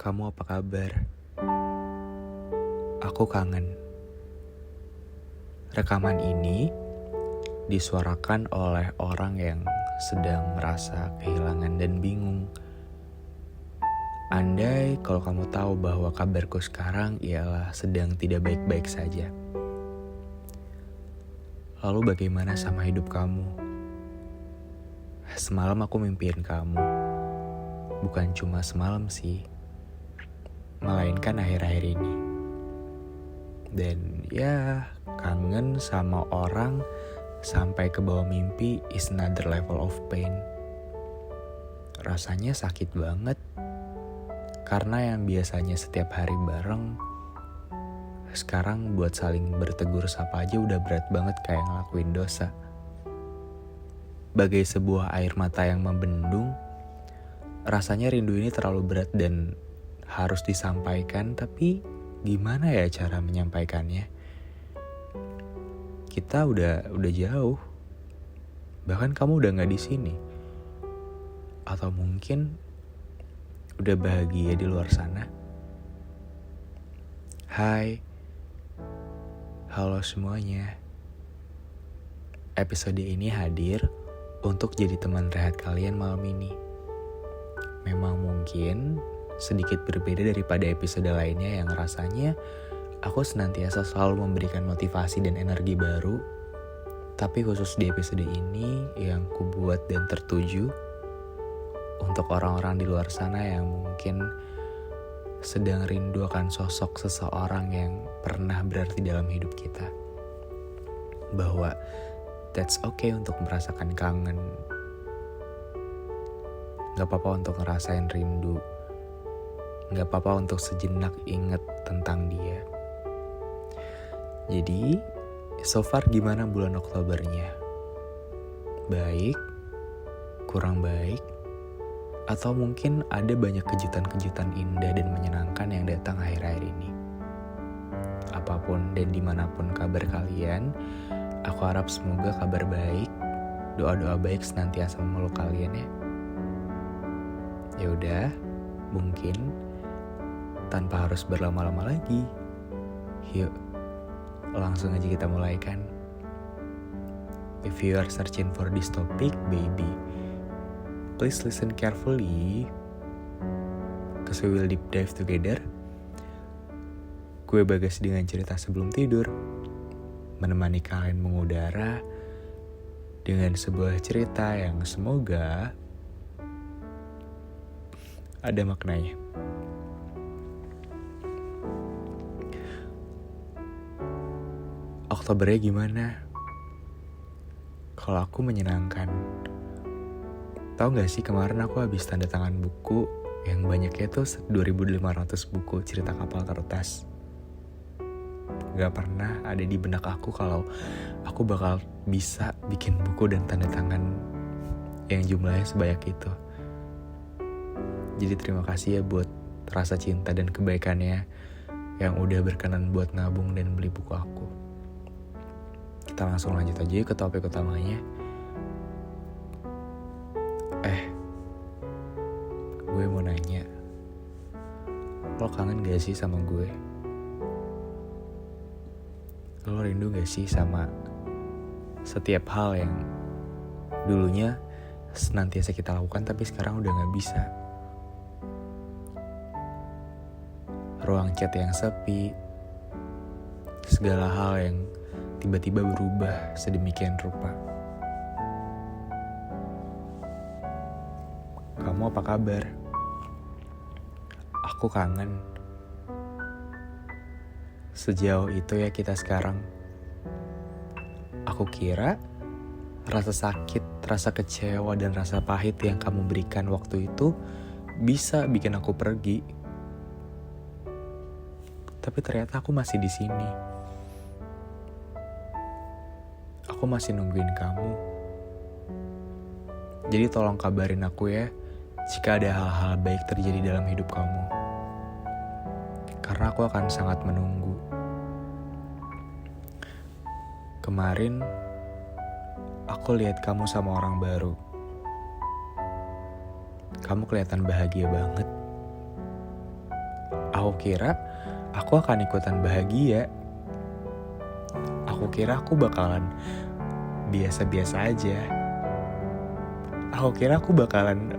Kamu apa kabar? Aku kangen. Rekaman ini disuarakan oleh orang yang sedang merasa kehilangan dan bingung. Andai kalau kamu tahu bahwa kabarku sekarang ialah sedang tidak baik-baik saja. Lalu bagaimana sama hidup kamu? Semalam aku mimpiin kamu. Bukan cuma semalam sih, melainkan akhir-akhir ini. Dan ya, kangen sama orang sampai ke bawah mimpi is another level of pain. Rasanya sakit banget. Karena yang biasanya setiap hari bareng, sekarang buat saling bertegur sapa aja udah berat banget kayak ngelakuin dosa. Bagai sebuah air mata yang membendung, rasanya rindu ini terlalu berat dan harus disampaikan, tapi gimana ya cara menyampaikannya? Kita udah jauh. Bahkan kamu udah gak di sini. Atau mungkin udah bahagia di luar sana. Hai. Halo semuanya. Episode ini hadir untuk jadi teman rehat kalian malam ini. Memang mungkin sedikit berbeda daripada episode lainnya yang rasanya aku senantiasa selalu memberikan motivasi dan energi baru. Tapi khusus di episode ini yang kubuat dan tertuju untuk orang-orang di luar sana yang mungkin sedang rindu akan sosok seseorang yang pernah berarti dalam hidup kita. Bahwa that's okay untuk merasakan kangen. Gak apa-apa untuk ngerasain rindu. Gak apa-apa untuk sejenak inget tentang dia. Jadi, so far gimana bulan Oktobernya? Baik? Kurang baik? Atau mungkin ada banyak kejutan-kejutan indah dan menyenangkan yang datang akhir-akhir ini? Apapun dan dimanapun kabar kalian, aku harap semoga kabar baik, doa-doa baik senantiasa memeluk kalian ya. Ya udah, mungkin tanpa harus berlama-lama lagi, yuk langsung aja kita mulai kan. If you are searching for this topic, baby, please listen carefully, cause we will deep dive together. Gue Bagas dengan cerita sebelum tidur, menemani kalian mengudara dengan sebuah cerita yang semoga ada maknanya. Oktobernya gimana? Kalau aku menyenangkan. Tahu gak sih kemarin aku habis tanda tangan buku yang banyaknya tuh 2.500 buku cerita kapal kertas. Gak pernah ada di benak aku kalau aku bakal bisa bikin buku dan tanda tangan yang jumlahnya sebanyak itu. Jadi terima kasih ya buat rasa cinta dan kebaikannya yang udah berkenan buat nabung dan beli buku aku. Kita langsung lanjut aja ke topik utamanya. Gue mau nanya, lo kangen gak sih sama gue? Lo rindu gak sih sama setiap hal yang dulunya senantiasa kita lakukan tapi sekarang udah gak bisa? Ruang chat yang sepi, segala hal yang tiba-tiba berubah sedemikian rupa. Kamu apa kabar? Aku kangen. Sejauh itu ya kita sekarang. Aku kira rasa sakit, rasa kecewa, dan rasa pahit yang kamu berikan waktu itu bisa bikin aku pergi. Tapi ternyata aku masih di sini. Aku masih nungguin kamu. Jadi tolong kabarin aku ya jika ada hal-hal baik terjadi dalam hidup kamu. Karena aku akan sangat menunggu. Kemarin aku lihat kamu sama orang baru. Kamu kelihatan bahagia banget. Aku kira aku akan ikutan bahagia. Aku kira aku bakalan biasa-biasa aja. Aku kira aku bakalan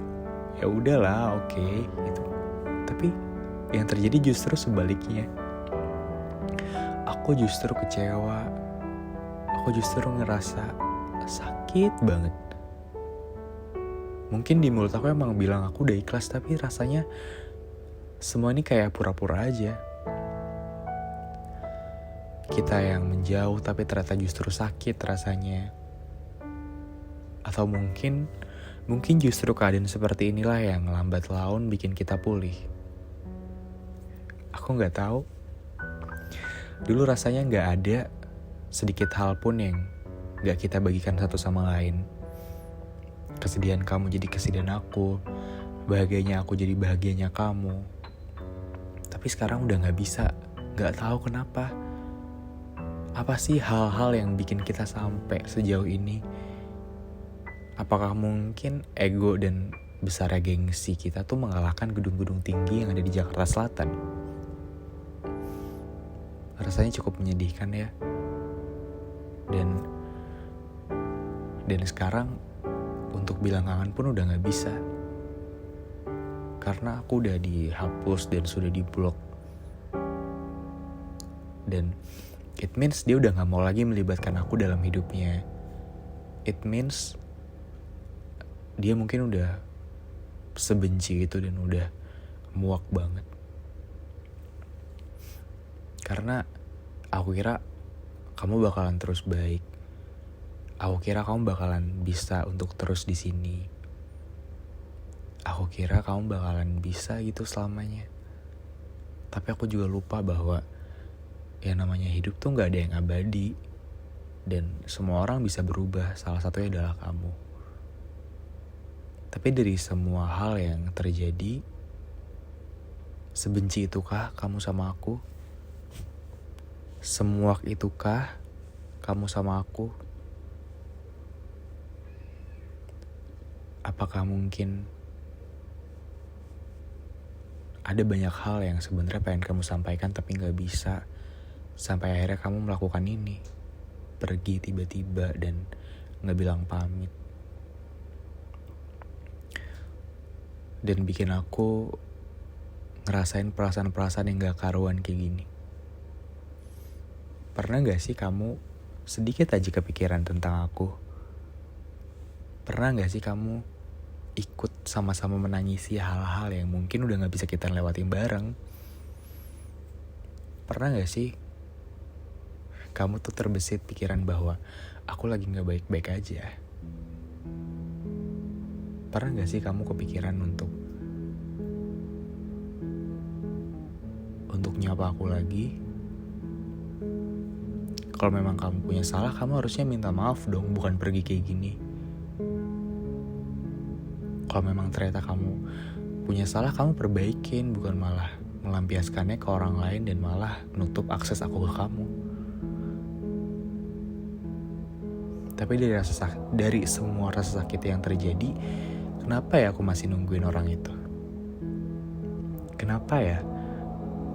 ya udahlah, oke, gitu. Tapi yang terjadi justru sebaliknya. Aku justru kecewa. Aku justru ngerasa sakit banget. Mungkin di mulut aku emang bilang aku udah ikhlas, tapi rasanya semua ini kayak pura-pura aja. Kita yang menjauh tapi ternyata justru sakit rasanya. Atau mungkin justru keadaan seperti inilah yang lambat laun bikin kita pulih. Aku gak tahu. Dulu rasanya gak ada sedikit hal pun yang gak kita bagikan satu sama lain. Kesedihan kamu jadi kesedihan aku, bahagianya aku jadi bahagianya kamu. Tapi sekarang udah gak bisa, gak tahu kenapa. Apa sih hal-hal yang bikin kita sampai sejauh ini? Apakah mungkin ego dan besarnya gengsi kita tuh mengalahkan gedung-gedung tinggi yang ada di Jakarta Selatan? Rasanya cukup menyedihkan ya. Dan sekarang untuk bilang kangen pun udah gak bisa. Karena aku udah dihapus dan sudah diblok. Dan it means dia udah gak mau lagi melibatkan aku dalam hidupnya. It means dia mungkin udah sebenci itu dan udah muak banget. Karena aku kira kamu bakalan terus baik. Aku kira kamu bakalan bisa untuk terus di sini. Aku kira kamu bakalan bisa gitu selamanya. Tapi aku juga lupa bahwa yang namanya hidup tuh gak ada yang abadi. Dan semua orang bisa berubah, salah satunya adalah kamu. Tapi dari semua hal yang terjadi, sebenci itukah kamu sama aku? Semuak itukah kamu sama aku? Apakah mungkin ada banyak hal yang sebenarnya pengen kamu sampaikan tapi gak bisa? Sampai akhirnya kamu melakukan ini. Pergi tiba-tiba dan gak bilang pamit. Dan bikin aku ngerasain perasaan-perasaan yang gak karuan kayak gini. Pernah gak sih kamu sedikit aja kepikiran tentang aku? Pernah gak sih kamu ikut sama-sama menangisi hal-hal yang mungkin udah gak bisa kita lewatin bareng? Pernah gak sih kamu tuh terbesit pikiran bahwa aku lagi gak baik-baik aja? Pernah gak sih kamu kepikiran untuk nyapa aku lagi? Kalau memang kamu punya salah, kamu harusnya minta maaf dong, bukan pergi kayak gini. Kalau memang ternyata kamu punya salah, kamu perbaikin, bukan malah melampiaskannya ke orang lain dan malah nutup akses aku ke kamu. Tapi dari semua rasa sakit yang terjadi, kenapa ya aku masih nungguin orang itu? Kenapa ya?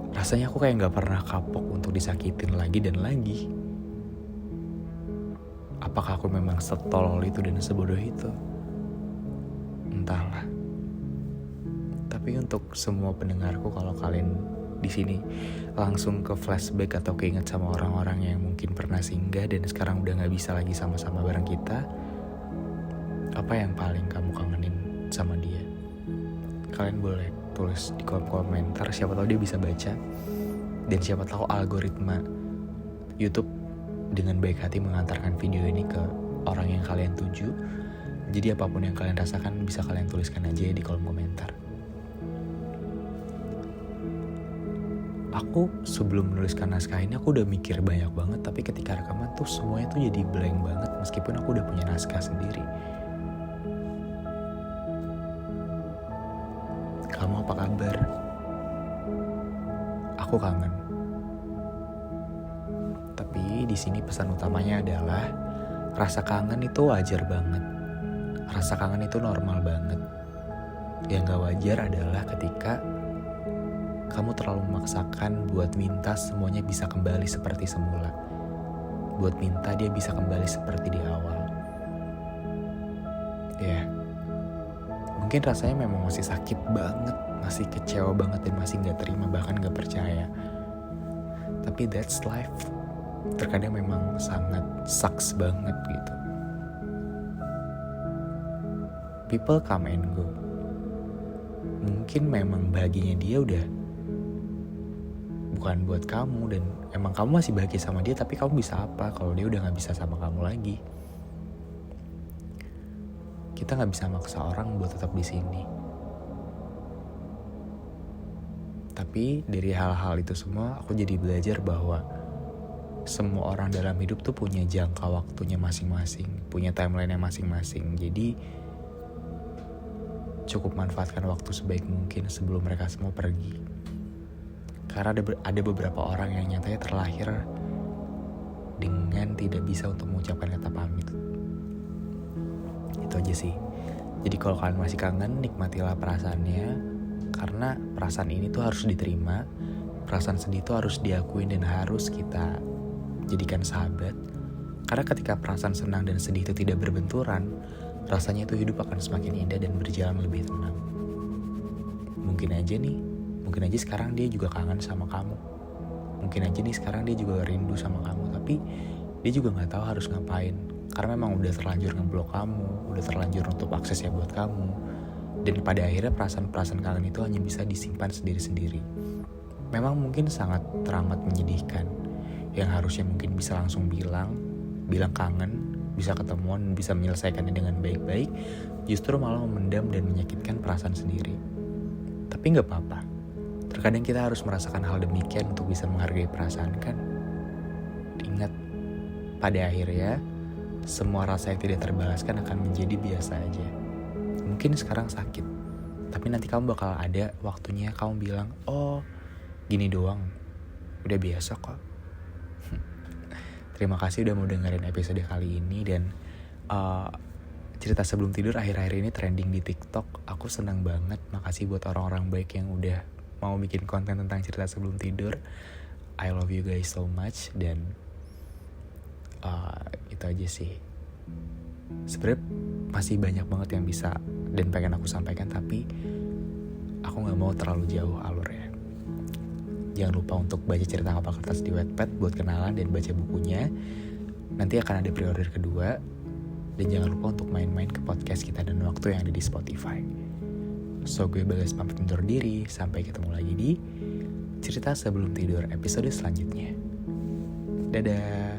Rasanya aku kayak gak pernah kapok untuk disakitin lagi dan lagi. Apakah aku memang setolol itu dan sebodoh itu? Entahlah. Tapi untuk semua pendengarku, kalau kalian di sini langsung ke flashback atau keinget sama orang-orang yang mungkin pernah singgah dan sekarang udah gak bisa lagi sama-sama bareng kita, apa yang paling kamu kangenin sama dia? Kalian boleh tulis di kolom komentar, siapa tahu dia bisa baca. Dan siapa tahu algoritma YouTube dengan baik hati mengantarkan video ini ke orang yang kalian tuju. Jadi apapun yang kalian rasakan bisa kalian tuliskan aja di kolom komentar. Aku sebelum menuliskan naskah ini aku udah mikir banyak banget, tapi ketika rekaman tuh semuanya tuh jadi blank banget meskipun aku udah punya naskah sendiri. Kamu apa kabar? Aku kangen. Tapi di sini pesan utamanya adalah rasa kangen itu wajar banget. Rasa kangen itu normal banget. Yang gak wajar adalah ketika kamu terlalu memaksakan buat minta semuanya bisa kembali seperti semula. Buat minta dia bisa kembali seperti di awal. Ya, mungkin rasanya memang masih sakit banget, masih kecewa banget dan masih gak terima, bahkan gak percaya. Tapi that's life. Terkadang memang sangat sucks banget gitu. People come and go. Mungkin memang bahagianya dia udah bukan buat kamu, dan emang kamu masih bahagia sama dia, tapi kamu bisa apa kalau dia udah gak bisa sama kamu lagi? Kita gak bisa maksa orang buat tetap di sini. Tapi dari hal-hal itu semua aku jadi belajar bahwa semua orang dalam hidup tuh punya jangka waktunya masing-masing, punya timeline-nya masing-masing. Jadi cukup manfaatkan waktu sebaik mungkin sebelum mereka semua pergi. Karena ada beberapa orang yang nyatanya terlahir dengan tidak bisa untuk mengucapkan kata pamit. Itu aja sih. Jadi kalau kalian masih kangen, nikmatilah perasaannya. Karena perasaan ini tuh harus diterima. Perasaan sedih tuh harus diakuin dan harus kita jadikan sahabat. Karena ketika perasaan senang dan sedih itu tidak berbenturan, rasanya itu hidup akan semakin indah dan berjalan lebih tenang. Mungkin aja sekarang dia juga kangen sama kamu. Mungkin aja nih sekarang dia juga rindu sama kamu, tapi dia juga gak tahu harus ngapain. Karena memang udah terlanjur ngeblok kamu, udah terlanjur nutup aksesnya buat kamu. Dan pada akhirnya perasaan-perasaan kangen itu hanya bisa disimpan sendiri-sendiri. Memang mungkin sangat teramat menyedihkan. Yang harusnya mungkin bisa langsung bilang kangen, bisa ketemuan, bisa menyelesaikannya dengan baik-baik, justru malah memendam dan menyakitkan perasaan sendiri. Tapi gak apa-apa. Terkadang kita harus merasakan hal demikian untuk bisa menghargai perasaan, kan? Ingat, pada akhirnya semua rasa yang tidak terbalaskan akan menjadi biasa aja. Mungkin sekarang sakit, tapi nanti kamu bakal ada waktunya kamu bilang, oh gini doang, udah biasa kok. Terima kasih udah mau dengerin episode kali ini. Dan cerita sebelum tidur akhir-akhir ini trending di TikTok. Aku senang banget. Makasih buat orang-orang baik yang udah mau bikin konten tentang cerita sebelum tidur. I love you guys so much. Dan itu aja sih. Sebenarnya masih banyak banget yang bisa dan pengen aku sampaikan, tapi aku gak mau terlalu jauh alurnya. Jangan lupa untuk baca Cerita Kapal Kertas di Wattpad buat kenalan dan baca bukunya. Nanti akan ada pre-order kedua. Dan jangan lupa untuk main-main ke podcast Kita dan Waktu yang ada di Spotify. So gue Bagas pamit undur diri. Sampai ketemu lagi di Cerita Sebelum Tidur episode selanjutnya. Dadah.